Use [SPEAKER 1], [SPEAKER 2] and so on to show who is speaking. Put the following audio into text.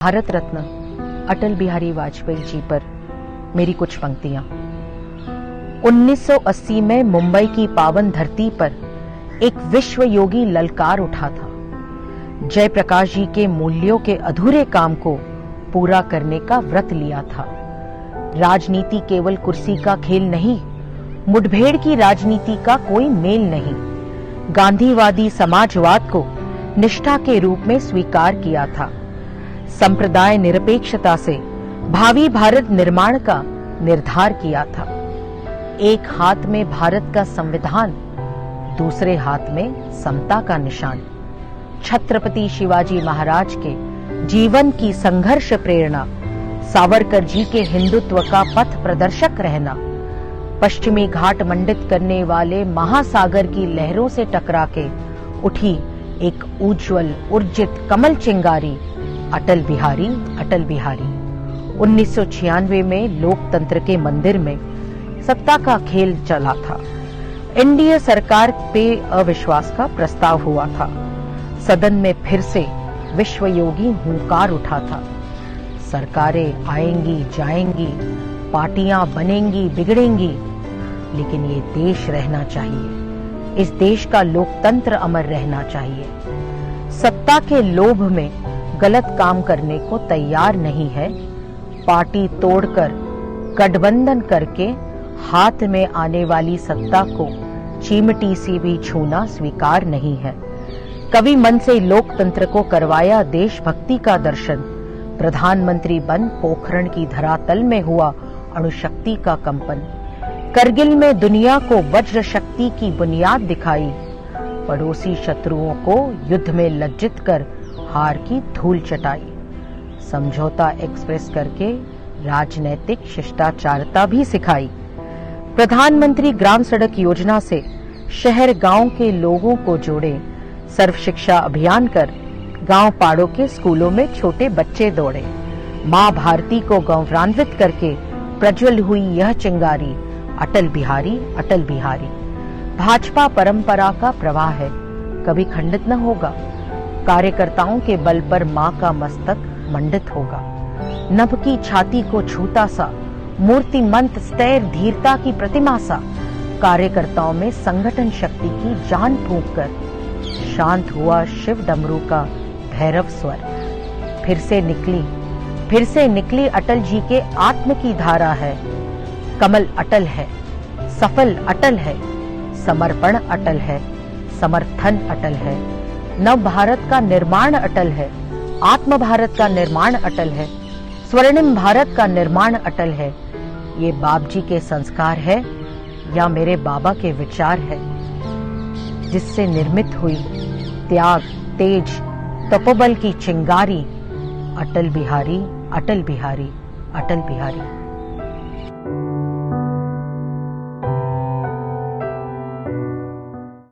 [SPEAKER 1] भारत रत्न अटल बिहारी वाजपेयी जी पर मेरी कुछ पंक्तियां। 1980 में मुंबई की पावन धरती पर एक विश्व योगी ललकार उठा था। जयप्रकाश जी के मूल्यों के अधूरे काम को पूरा करने का व्रत लिया था। राजनीति केवल कुर्सी का खेल नहीं, मुठभेड़ की राजनीति का कोई मेल नहीं। गांधीवादी समाजवाद को निष्ठा के रूप में स्वीकार किया था। संप्रदाय निरपेक्षता से भावी भारत निर्माण का निर्धार किया था। एक हाथ में भारत का संविधान, दूसरे हाथ में समता का निशान। छत्रपति शिवाजी महाराज के जीवन की संघर्ष प्रेरणा, सावरकर जी के हिंदुत्व का पथ प्रदर्शक रहना, पश्चिमी घाट मंडित करने वाले महासागर की लहरों से टकरा के उठी एक उज्जवल उर्जित कमल चिंगारी अटल बिहारी। 1996 में लोकतंत्र के मंदिर में सत्ता का खेल चला था। एनडीए सरकार पे अविश्वास का प्रस्ताव हुआ था। सदन में फिर से विश्व योगी हुंकार उठा था। सरकारें आएंगी जाएंगी, पार्टियां बनेंगी बिगड़ेंगी, लेकिन ये देश रहना चाहिए। इस देश का लोकतंत्र अमर रहना चाहिए। सत्ता के लोभ में गलत काम करने को तैयार नहीं है। पार्टी तोड़कर गठबंधन करके हाथ में आने वाली सत्ता को चीमटी से भी छूना स्वीकार नहीं है। कवि मन से लोकतंत्र को करवाया देशभक्ति का दर्शन। प्रधानमंत्री बन पोखरण की धरातल में हुआ अणुशक्ति का कंपन। करगिल में दुनिया को वज्र शक्ति की बुनियाद दिखाई। पड़ोसी शत्रुओं को युद्ध में लज्जित कर हार की धूल चटाई। समझौता एक्सप्रेस करके राजनैतिक शिष्टाचारता भी सिखाई। प्रधानमंत्री ग्राम सड़क योजना से शहर गांव के लोगों को जोड़े। सर्व शिक्षा अभियान कर गांव पाड़ों के स्कूलों में छोटे बच्चे दौड़े। मां भारती को गौरवान्वित करके प्रज्वल हुई यह चिंगारी अटल बिहारी। भाजपा परंपरा का प्रवाह है, कभी खंडित न होगा। कार्यकर्ताओं के बल पर मां का मस्तक मंडित होगा। नभ की छाती को छूता सा, मूर्तिमंत स्थैर्य धीरता की प्रतिमा सा, कार्यकर्ताओं में संगठन शक्ति की जान फूंक कर शांत हुआ शिव डमरू का भैरव स्वर। फिर से निकली अटल जी के आत्म की धारा है। कमल अटल है, सफल अटल है, समर्पण अटल है, समर्थन अटल है। नव भारत का निर्माण अटल है, आत्म भारत का निर्माण अटल है, स्वर्णिम भारत का निर्माण अटल है। ये बाप जी के संस्कार है या मेरे बाबा के विचार है, जिससे निर्मित हुई त्याग, तेज, तपोबल की चिंगारी अटल बिहारी।